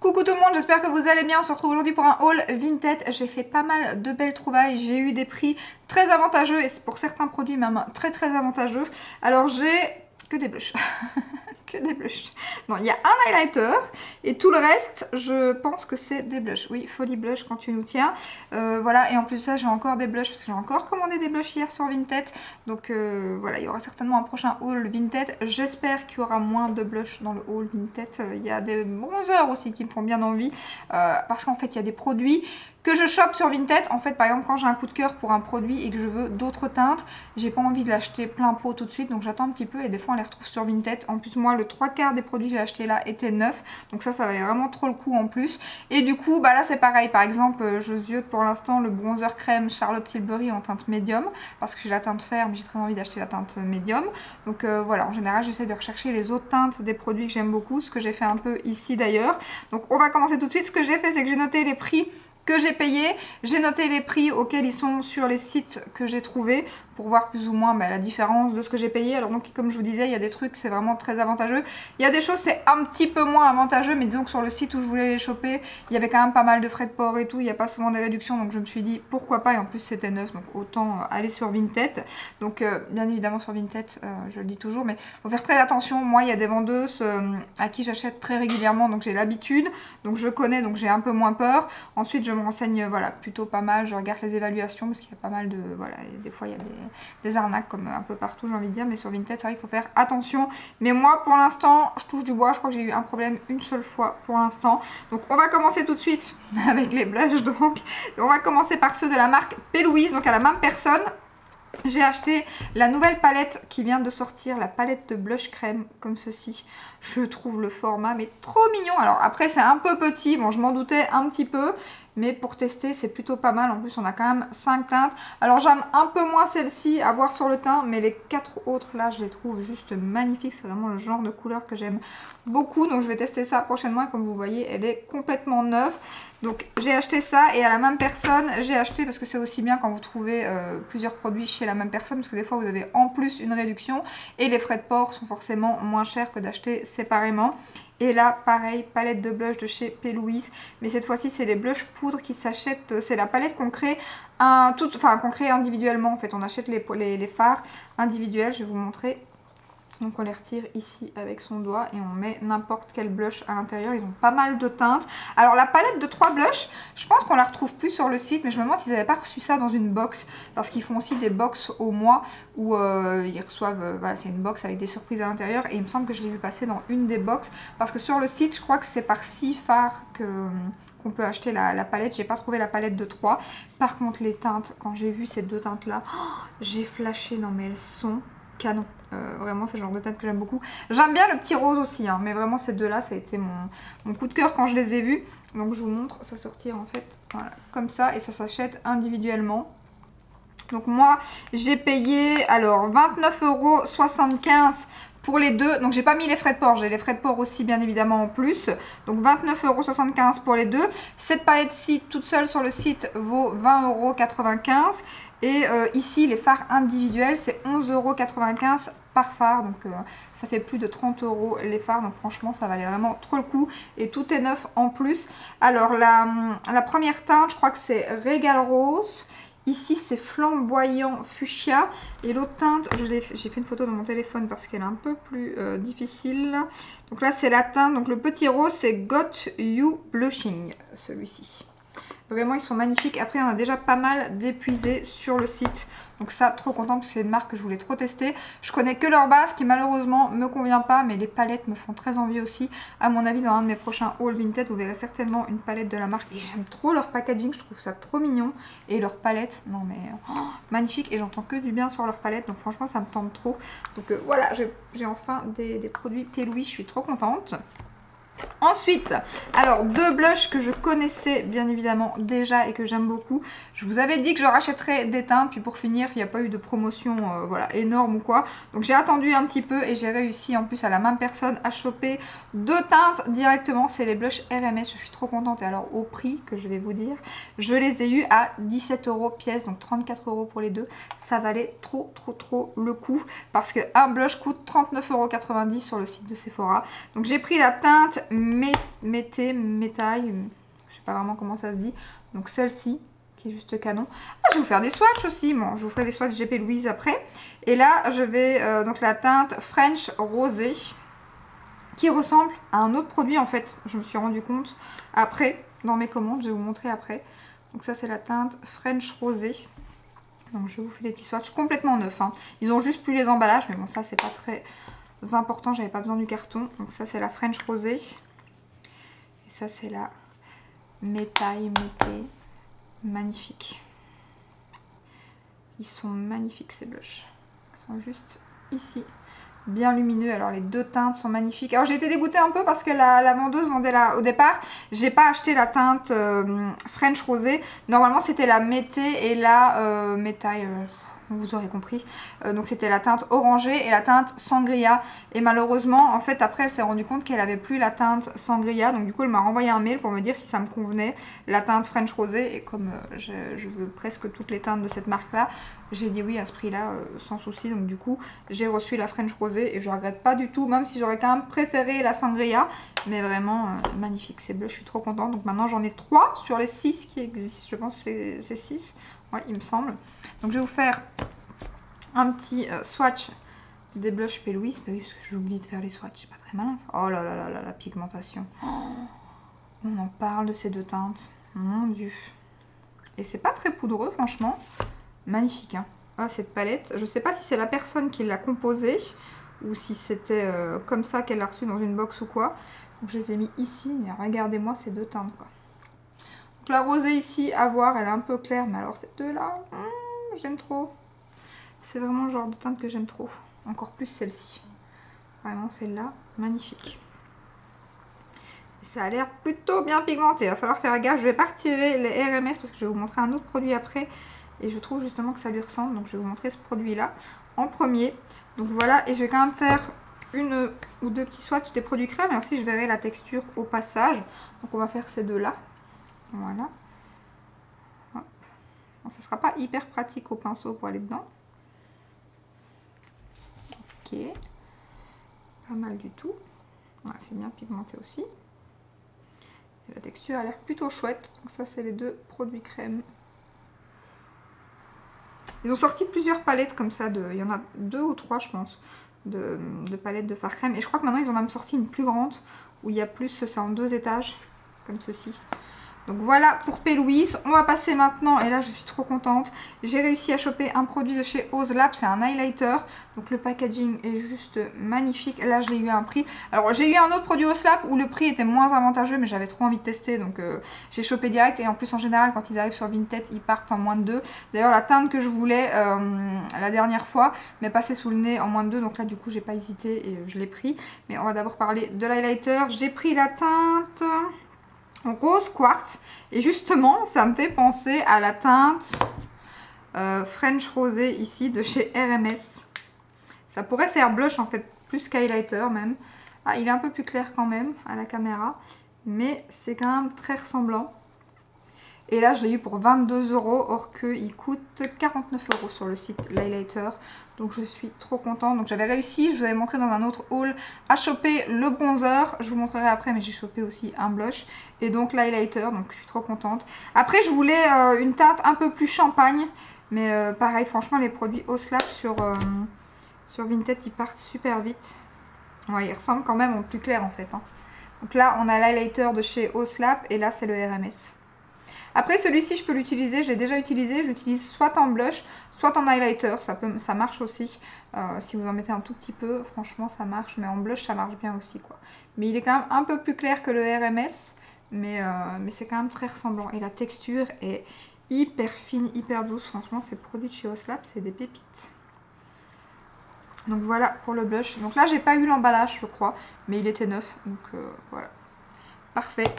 Coucou tout le monde, j'espère que vous allez bien. On se retrouve aujourd'hui pour un haul Vinted. J'ai fait pas mal de belles trouvailles, j'ai eu des prix très avantageux et pour certains produits même très avantageux. Alors j'ai que des blushs. Que des blushs. Non, il y a un highlighter et tout le reste, je pense que c'est des blushs. Oui, Folie Blush quand tu nous tiens. Voilà, et en plus ça, j'ai encore des blushs parce que j'ai encore commandé des blushs hier sur Vinted. Donc voilà, il y aura certainement un prochain haul Vinted. J'espère qu'il y aura moins de blushs dans le haul Vinted. Il y a des bronzers aussi qui me font bien envie. Parce qu'en fait, il y a des produits que je chope sur Vinted. En fait, par exemple, quand j'ai un coup de cœur pour un produit et que je veux d'autres teintes, j'ai pas envie de l'acheter plein pot tout de suite, donc j'attends un petit peu et des fois on les retrouve sur Vinted. En plus, moi, le 3/4 des produits que j'ai achetés là étaient neufs, donc ça valait vraiment trop le coup en plus. Et du coup, bah là c'est pareil. Par exemple, je ziote pour l'instant le bronzer crème Charlotte Tilbury en teinte médium parce que j'ai la teinte fer, mais j'ai très envie d'acheter la teinte médium. Donc voilà, en général, j'essaie de rechercher les autres teintes des produits que j'aime beaucoup, ce que j'ai fait un peu ici d'ailleurs. Donc on va commencer tout de suite. Ce que j'ai fait, c'est que j'ai noté les prix que j'ai payé, j'ai noté les prix auxquels ils sont sur les sites que j'ai trouvés pour voir plus ou moins la différence de ce que j'ai payé. Alors donc comme je vous disais, il y a des trucs c'est vraiment très avantageux, il y a des choses c'est un petit peu moins avantageux, mais disons que sur le site où je voulais les choper, il y avait quand même pas mal de frais de port et tout, il n'y a pas souvent des réductions, donc je me suis dit pourquoi pas, et en plus c'était neuf, donc autant aller sur Vinted. Donc bien évidemment sur Vinted, je le dis toujours, mais faut faire très attention. Moi il y a des vendeuses à qui j'achète très régulièrement, donc j'ai l'habitude, donc je connais, donc j'ai un peu moins peur. Ensuite je me renseigne voilà plutôt pas mal, je regarde les évaluations parce qu'il y a pas mal de voilà, des fois il y a des arnaques comme un peu partout j'ai envie de dire, mais sur Vinted c'est vrai qu'il faut faire attention. Mais moi pour l'instant je touche du bois, je crois que j'ai eu un problème une seule fois pour l'instant. Donc on va commencer tout de suite avec les blushs. Donc on va commencer par ceux de la marque P. Louise, donc à la même personne. J'ai acheté la nouvelle palette qui vient de sortir, la palette de blush crème comme ceci. Je trouve le format mais trop mignon. Alors après c'est un peu petit, bon je m'en doutais un petit peu, mais pour tester c'est plutôt pas mal. En plus on a quand même 5 teintes. Alors j'aime un peu moins celle-ci à voir sur le teint, mais les 4 autres là je les trouve juste magnifiques. C'est vraiment le genre de couleur que j'aime beaucoup, donc je vais tester ça prochainement. Et comme vous voyez elle est complètement neuve. Donc j'ai acheté ça, et à la même personne j'ai acheté, parce que c'est aussi bien quand vous trouvez plusieurs produits chez la même personne, parce que des fois vous avez en plus une réduction et les frais de port sont forcément moins chers que d'acheter séparément. Et là pareil, palette de blush de chez P. Louise, mais cette fois-ci c'est les blush poudre qui s'achètent, c'est la palette qu'on crée qu'on crée individuellement. En fait on achète les fards individuels, je vais vous montrer. Donc on les retire ici avec son doigt et on met n'importe quel blush à l'intérieur. Ils ont pas mal de teintes. Alors la palette de 3 blushs, je pense qu'on la retrouve plus sur le site, mais je me demande s'ils n'avaient pas reçu ça dans une box, parce qu'ils font aussi des box au mois où ils reçoivent, voilà, c'est une box avec des surprises à l'intérieur, et il me semble que je l'ai vu passer dans une des box, parce que sur le site je crois que c'est par 6 fards qu'on peut acheter la palette. J'ai pas trouvé la palette de 3. Par contre les teintes, quand j'ai vu ces deux teintes là, j'ai flashé. Non mais elles sont canon. Vraiment c'est le genre de teinte que j'aime beaucoup. J'aime bien le petit rose aussi, hein, mais vraiment ces deux là ça a été mon coup de cœur quand je les ai vus. Donc je vous montre, ça sortir en fait voilà, comme ça, et ça s'achète individuellement. Donc moi j'ai payé alors 29,75 € pour les deux. Donc j'ai pas mis les frais de port, j'ai les frais de port aussi bien évidemment en plus. Donc 29,75 € pour les deux. Cette palette-ci toute seule sur le site vaut 20,95 €. Et ici les fards individuels c'est 11,95 € par phare. Donc ça fait plus de 30 € les fards. Donc franchement ça valait vraiment trop le coup. Et tout est neuf en plus. Alors la première teinte je crois que c'est Régal Rose. Ici c'est Flamboyant Fuchsia, et l'autre teinte, j'ai fait une photo dans mon téléphone parce qu'elle est un peu plus difficile. Donc là c'est la teinte, donc le petit rose c'est Got You Blushing, celui-ci. Vraiment ils sont magnifiques. Après on a déjà pas mal d'épuisés sur le site, donc ça trop contente parce que c'est une marque que je voulais trop tester. Je connais que leur base qui malheureusement me convient pas, mais les palettes me font très envie aussi. À mon avis dans un de mes prochains haul Vinted vous verrez certainement une palette de la marque, et j'aime trop leur packaging, je trouve ça trop mignon. Et leur palette, non mais magnifique, et j'entends que du bien sur leur palette, donc franchement ça me tente trop. Donc voilà, j'ai enfin des produits P. Louise, je suis trop contente. Ensuite, alors deux blushs que je connaissais bien évidemment déjà et que j'aime beaucoup. Je vous avais dit que je rachèterais des teintes, puis pour finir il n'y a pas eu de promotion voilà, énorme ou quoi. Donc j'ai attendu un petit peu et j'ai réussi en plus à la même personne à choper deux teintes directement. C'est les blushs RMS, je suis trop contente. Et alors au prix que je vais vous dire, je les ai eu à 17 € pièce, donc 34 € pour les deux. Ça valait trop le coup parce qu'un blush coûte 39,90 € sur le site de Sephora. Donc j'ai pris la teinte Métaille, je sais pas vraiment comment ça se dit, donc celle-ci qui est juste canon. Ah, je vais vous faire des swatchs aussi, bon, je vous ferai des swatchs GP Louise après. Et là, je vais, donc la teinte French Rosé, qui ressemble à un autre produit en fait, je me suis rendu compte après, dans mes commandes, je vais vous montrer après. Donc ça c'est la teinte French Rosé. Donc je vous fais des petits swatchs complètement neufs, hein. Ils ont juste plus les emballages, mais bon ça c'est pas très important, j'avais pas besoin du carton. Donc ça c'est la French Rosé. Et ça c'est la Métaille. Magnifique. Ils sont magnifiques ces blushs. Ils sont juste ici. Bien lumineux, alors les deux teintes sont magnifiques. Alors j'ai été dégoûtée un peu parce que la vendeuse vendait au départ, j'ai pas acheté la teinte French Rosé. Normalement c'était la Mété et la Métaille, vous aurez compris. Donc c'était la teinte orangée et la teinte Sangria. Et malheureusement, en fait après elle s'est rendue compte qu'elle avait plus la teinte Sangria. Donc du coup elle m'a renvoyé un mail pour me dire si ça me convenait, la teinte French Rosé. Et comme je veux presque toutes les teintes de cette marque là, j'ai dit oui à ce prix là sans souci. Donc du coup j'ai reçu la French Rosé et je regrette pas du tout, même si j'aurais quand même préféré la Sangria. Mais vraiment magnifique ces bleus, je suis trop contente. Donc maintenant j'en ai 3 sur les 6 qui existent, je pense que c'est 6. Ouais, il me semble. Donc je vais vous faire un petit swatch des blushs P. Louise. Bah oui, parce que j'oublie de faire les swatchs, c'est pas très malin ça. Oh là là là là, la pigmentation. Oh, on en parle de ces deux teintes. Mon dieu. Et c'est pas très poudreux, franchement. Magnifique, hein. Ah, cette palette. Je sais pas si c'est la personne qui l'a composée ou si c'était comme ça qu'elle l'a reçue dans une box ou quoi. Donc je les ai mis ici. Mais regardez-moi ces deux teintes, quoi. Donc la rosée ici, à voir, elle est un peu claire, mais alors ces deux-là, j'aime trop. C'est vraiment le genre de teinte que j'aime trop. Encore plus celle-ci. Vraiment celle-là, magnifique. Et ça a l'air plutôt bien pigmenté. Il va falloir faire gaffe. Je vais pas retirer les RMS parce que je vais vous montrer un autre produit après. Et je trouve justement que ça lui ressemble. Donc je vais vous montrer ce produit-là en premier. Donc voilà, et je vais quand même faire une ou deux petits swatchs des produits crème. Et ensuite je verrai la texture au passage. Donc on va faire ces deux-là. Voilà. Hop. Bon, ça ne sera pas hyper pratique au pinceau pour aller dedans. Ok. Pas mal du tout. Voilà, c'est bien pigmenté aussi. Et la texture a l'air plutôt chouette. Donc ça, c'est les deux produits crème. Ils ont sorti plusieurs palettes comme ça. Il y en a 2 ou 3, je pense, de palettes de fard crème. Et je crois que maintenant, ils ont même sorti une plus grande où il y a plus, c'est en 2 étages, comme ceci. Donc voilà pour P. Louise. On va passer maintenant, et là je suis trop contente, j'ai réussi à choper un produit de chez Ozlab, c'est un highlighter. Donc le packaging est juste magnifique. Là je l'ai eu à un prix. Alors j'ai eu un autre produit Ozlab où le prix était moins avantageux, mais j'avais trop envie de tester, donc j'ai chopé direct. Et en plus en général quand ils arrivent sur Vinted, ils partent en moins de 2. D'ailleurs la teinte que je voulais la dernière fois m'est passée sous le nez en moins de 2, donc là du coup j'ai pas hésité et je l'ai pris. Mais on va d'abord parler de l'highlighter. J'ai pris la teinte rose quartz et justement ça me fait penser à la teinte French Rosé ici de chez RMS. Ça pourrait faire blush en fait plus qu'highlighter même. Ah, il est un peu plus clair quand même à la caméra, mais c'est quand même très ressemblant. Et là je l'ai eu pour 22 €, or qu'il coûte 49 € sur le site, l'highlighter. Donc je suis trop contente. Donc j'avais réussi, je vous avais montré dans un autre haul, à choper le bronzer. Je vous montrerai après, mais j'ai chopé aussi un blush. Et donc l'highlighter, donc je suis trop contente. Après je voulais une teinte un peu plus champagne. Mais pareil, franchement les produits Ozlab sur Vinted, ils partent super vite. Ouais, ils ressemblent quand même au plus clair en fait, hein. Donc là on a l'highlighter de chez Ozlab et là c'est le RMS. Après celui-ci je peux l'utiliser, je l'ai déjà utilisé, j'utilise soit en blush, soit en highlighter, ça marche aussi. Si vous en mettez un tout petit peu, franchement ça marche, mais en blush ça marche bien aussi, quoi. Mais il est quand même un peu plus clair que le RMS, mais c'est quand même très ressemblant. Et la texture est hyper fine, hyper douce, franchement ces produits de chez Ozlab c'est des pépites. Donc voilà pour le blush. Donc là j'ai pas eu l'emballage je crois, mais il était neuf, donc voilà. Parfait.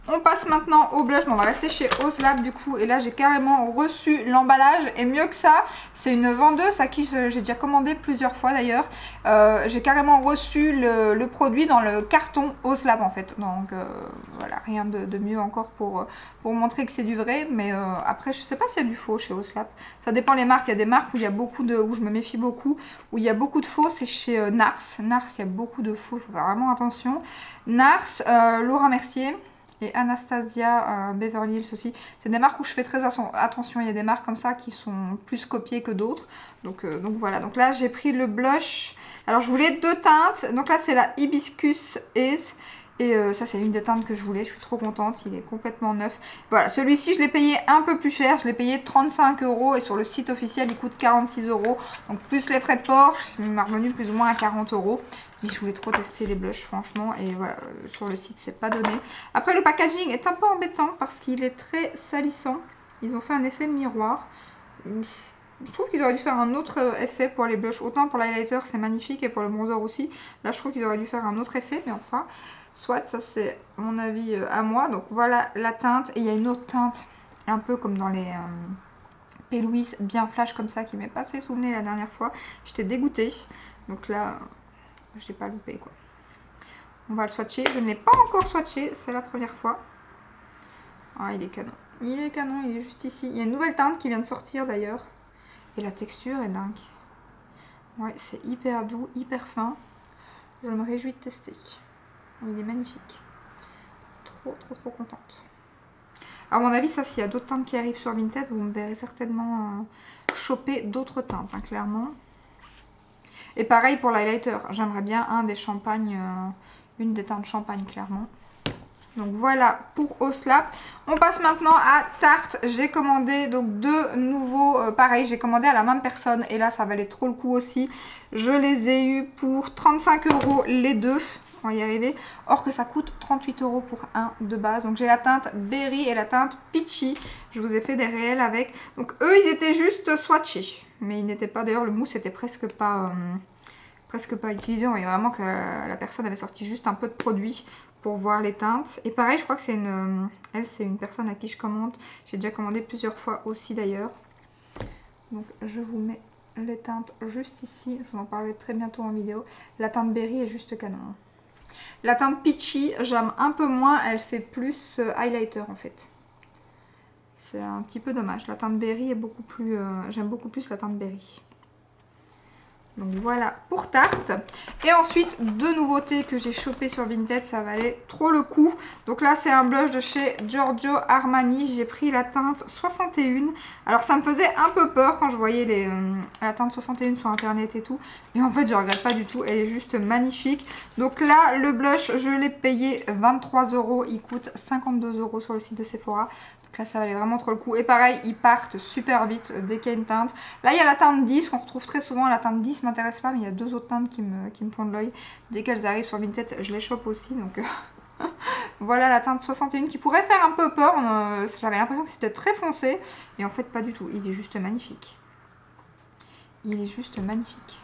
On passe maintenant au blush. Bon, on va rester chez Oslab du coup. Et là, j'ai carrément reçu l'emballage. Et mieux que ça, c'est une vendeuse à qui j'ai déjà commandé plusieurs fois d'ailleurs. J'ai carrément reçu le produit dans le carton Oslab en fait. Donc voilà, rien de mieux encore pour montrer que c'est du vrai. Mais après, je sais pas s'il y a du faux chez Oslab. Ça dépend les marques. Il y a des marques où il y a beaucoup de... où je me méfie beaucoup. Où il y a beaucoup de faux, c'est chez Nars. Nars, il y a beaucoup de faux. Il faut faire vraiment attention. Nars, Laura Mercier... et Anastasia Beverly Hills aussi. C'est des marques où je fais très attention. Il y a des marques comme ça qui sont plus copiées que d'autres. Donc voilà. Donc là, j'ai pris le blush. Alors, je voulais 2 teintes. Donc là, c'est la Hibiscus Ace. Et ça, c'est une des teintes que je voulais. Je suis trop contente. Il est complètement neuf. Voilà. Celui-ci, je l'ai payé un peu plus cher. Je l'ai payé 35 €. Et sur le site officiel, il coûte 46 €. Donc, plus les frais de port, il m'a revenu plus ou moins à 40 €. Mais je voulais trop tester les blushs, franchement. Et voilà, sur le site, c'est pas donné. Après, le packaging est un peu embêtant parce qu'il est très salissant. Ils ont fait un effet miroir. Je trouve qu'ils auraient dû faire un autre effet pour les blushs. Autant pour l'highlighter, c'est magnifique. Et pour le bronzer aussi. Là, je trouve qu'ils auraient dû faire un autre effet. Mais enfin, soit, ça c'est mon avis à moi. Donc voilà la teinte. Et il y a une autre teinte, un peu comme dans les... P. Louise, bien flash comme ça, qui m'est passé sous le nez la dernière fois. J'étais dégoûtée. Donc là... j'ai pas loupé quoi. On va le swatcher. Je ne l'ai pas encore swatché. C'est la première fois. Ah, il est canon. Il est canon. Il est juste ici. Il y a une nouvelle teinte qui vient de sortir d'ailleurs. Et la texture est dingue. Ouais, c'est hyper doux, hyper fin. Je me réjouis de tester. Il est magnifique. Trop contente. À mon avis, ça, s'il y a d'autres teintes qui arrivent sur Vinted, vous me verrez certainement choper d'autres teintes, hein, clairement. Et pareil pour l'highlighter, j'aimerais bien un des champagnes, une des teintes champagne clairement. Donc voilà pour Oslab. On passe maintenant à Tarte. J'ai commandé donc 2 nouveaux, pareil j'ai commandé à la même personne et là ça valait trop le coup aussi. Je les ai eus pour 35 € les deux. On va y arriver. Or que ça coûte 38 € pour un de base. Donc j'ai la teinte Berry et la teinte Peachy. Je vous ai fait des réels avec. Donc eux ils étaient juste swatchés. Mais ils n'étaient pas, d'ailleurs le mousse était presque pas utilisé. On voyait vraiment que la personne avait sorti juste un peu de produit pour voir les teintes. Et pareil, je crois que c'est une... elle, c'est une personne à qui je commande. J'ai déjà commandé plusieurs fois aussi d'ailleurs. Donc je vous mets les teintes juste ici. Je vous en parlerai très bientôt en vidéo. La teinte Berry est juste canon. La teinte Peachy, j'aime un peu moins. Elle fait plus highlighter en fait. C'est un petit peu dommage. La teinte Berry est beaucoup plus... j'aime beaucoup plus la teinte Berry. Donc voilà pour Tarte. Et ensuite, 2 nouveautés que j'ai chopées sur Vinted, ça valait trop le coup. Donc là, c'est un blush de chez Giorgio Armani. J'ai pris la teinte 61. Alors ça me faisait un peu peur quand je voyais la teinte 61 sur internet et tout. Et en fait, je regrette pas du tout. Elle est juste magnifique. Donc là, le blush, je l'ai payé 23 €. Il coûte 52 € sur le site de Sephora. Là, ça valait vraiment trop le coup. Et pareil, ils partent super vite dès qu'il y a une teinte. Là, il y a la teinte 10 qu'on retrouve très souvent. La teinte 10 m'intéresse pas, mais il y a 2 autres teintes qui me font de l'œil. Dès qu'elles arrivent sur Vinted, je les chope aussi. Donc voilà la teinte 61 qui pourrait faire un peu peur. J'avais l'impression que c'était très foncé. Et en fait, pas du tout. Il est juste magnifique. Il est juste magnifique.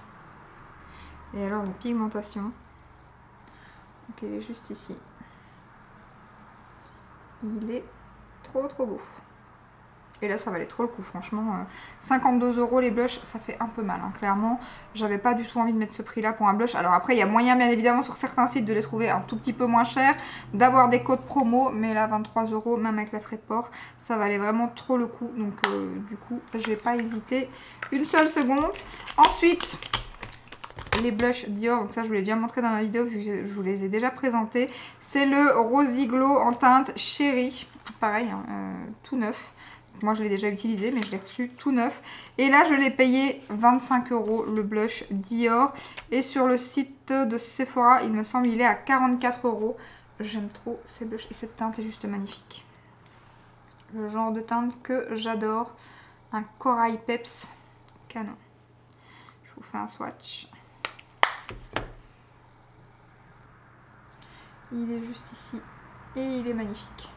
Et alors, la pigmentation. Donc, elle est juste ici. Il est trop beau. Et là ça valait trop le coup franchement. 52 € les blushs, ça fait un peu mal hein, clairement. J'avais pas du tout envie de mettre ce prix là pour un blush. Alors après il y a moyen bien évidemment sur certains sites de les trouver un tout petit peu moins cher, d'avoir des codes promo, mais là 23 € même avec la frais de port, ça valait vraiment trop le coup. Donc du coup j'ai pas hésité une seule seconde. Ensuite les blushs Dior, donc ça je vous l'ai déjà montré dans ma vidéo, je vous les ai déjà présentés. C'est le Rosy Glow en teinte Chérie, pareil, hein, tout neuf. Moi je l'ai déjà utilisé mais je l'ai reçu tout neuf. Et là je l'ai payé 25 € le blush Dior. Et sur le site de Sephora, il me semble il est à 44 €. J'aime trop ces blushs et cette teinte est juste magnifique. Le genre de teinte que j'adore. Un corail peps canon. Je vous fais un swatch. Il est juste ici et il est magnifique.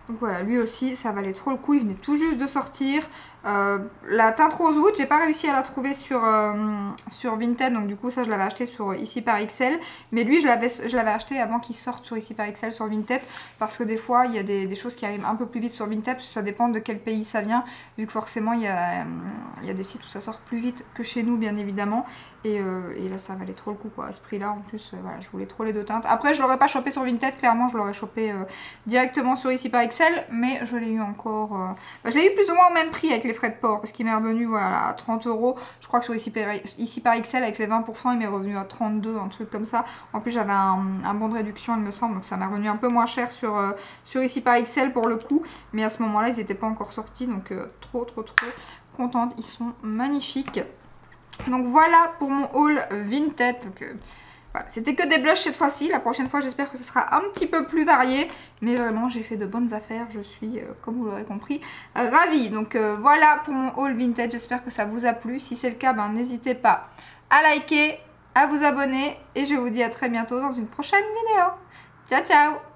Donc voilà, lui aussi, ça valait trop le coup, il venait tout juste de sortir. La teinte Rosewood, j'ai pas réussi à la trouver sur Vinted, donc du coup ça je l'avais acheté sur Ici par XL. Mais lui je l'avais acheté avant qu'il sorte sur Ici par XL sur Vinted, parce que des fois il y a des choses qui arrivent un peu plus vite sur Vinted, parce que ça dépend de quel pays ça vient, vu que forcément il y a des sites où ça sort plus vite que chez nous bien évidemment. Et là ça valait trop le coup quoi, à ce prix là en plus, voilà, je voulais trop les deux teintes. Après je l'aurais pas chopé sur Vinted, clairement je l'aurais chopé directement sur Ici par XL, mais je l'ai eu encore, je l'ai eu plus ou moins au même prix avec les frais de port, parce qu'il m'est revenu voilà, à 30 €. Je crois que sur Ici par XL avec les 20% il m'est revenu à 32, un truc comme ça. En plus j'avais un bon de réduction il me semble, donc ça m'a revenu un peu moins cher sur Ici par XL pour le coup. Mais à ce moment là ils n'étaient pas encore sortis, donc trop contente, ils sont magnifiques. Donc voilà pour mon haul Vinted. Donc, voilà. C'était que des blushs cette fois-ci. La prochaine fois, j'espère que ce sera un petit peu plus varié. Mais vraiment, j'ai fait de bonnes affaires. Je suis, comme vous l'aurez compris, ravie. Donc voilà pour mon haul Vinted. J'espère que ça vous a plu. Si c'est le cas, ben, n'hésitez pas à liker, à vous abonner. Et je vous dis à très bientôt dans une prochaine vidéo. Ciao, ciao!